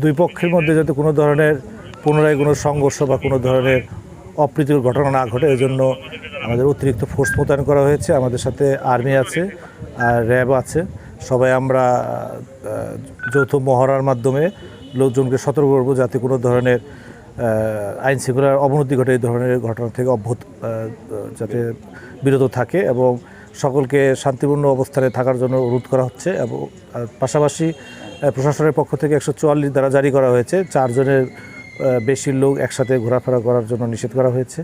দুই পক্ষের মধ্যে যাতে কোনো ধরনের পুনরায় কোনো সংঘর্ষ বা কোনো ধরনের অপ্রীতিকর ঘটনা না ঘটে এজন্য আমাদের অতিরিক্ত ফোর্স মোতায়েন করা হয়েছে। আমাদের সাথে আর্মি আছে আর র্যাব আছে। সবাই আমরা যৌথ মহড়ার মাধ্যমে লোকজনকে সতর্ক করব যাতে কোনো ধরনের আইন শৃঙ্খলার অবনতি ঘটে এই ধরনের ঘটনা থেকে যাতে বিরত থাকে এবং সকলকে শান্তিপূর্ণ অবস্থানে থাকার জন্য অনুরোধ করা হচ্ছে। এবং পাশাপাশি প্রশাসনের পক্ষ থেকে 144 ধারা জারি করা হয়েছে। 4 জনের বেশি লোক একসাথে ঘোরাফেরা করার জন্য নিষেধ করা হয়েছে।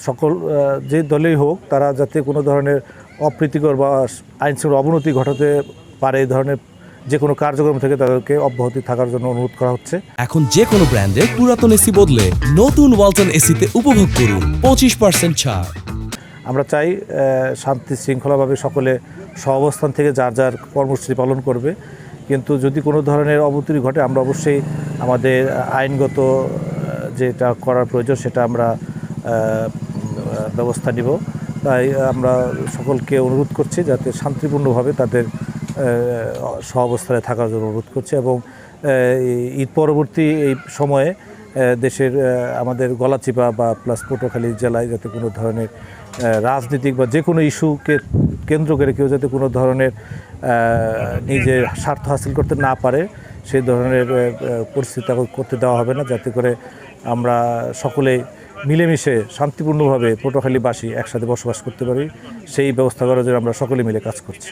সকল যে দলেই হোক তারা যাতে কোনো ধরনের অপ্রীতিকর বা আইনশৃঙ্খলার অবনতি ঘটাতে পারে এই ধরনের যে কোনো কার্যক্রম থেকে তাদেরকে অব্যাহতি থাকার জন্য অনুরোধ করা হচ্ছে। এখন যে কোনো ব্র্যান্ডের পুরাতন এসি বদলে নতুন ওয়ালটন এসিতে উপভোগ করুন 25% ছাড়। আমরা চাই শান্তি শৃঙ্খলাভাবে সকলে সহাবস্থান থেকে যার যার কর্মসূচি পালন করবে, কিন্তু যদি কোনো ধরনের অবনতি ঘটে আমরা অবশ্যই আমাদের আইনগত যেটা করার প্রয়োজন সেটা আমরা ব্যবস্থা নিব। তাই আমরা সকলকে অনুরোধ করছি যাতে শান্তিপূর্ণভাবে তাদের সহাবস্থানে থাকার জন্য অনুরোধ করছি। এবং ঈদ পরবর্তী এই সময়ে দেশের আমাদের গলাচিপা বা প্লাস পটুয়াখালী জেলায় যাতে কোনো ধরনের রাজনীতিক বা যে কোনো ইস্যুকে কেন্দ্র করে কেউ যাতে কোনো ধরনের নিজের স্বার্থ হাসিল করতে না পারে সেই ধরনের পরিস্থিতি করতে দেওয়া হবে না, যাতে করে আমরা সকলে মিলেমিশে শান্তিপূর্ণভাবে পটুয়াখালীবাসী একসাথে বসবাস করতে পারি। সেই ব্যবস্থা করার জন্য আমরা সকলে মিলে কাজ করছি।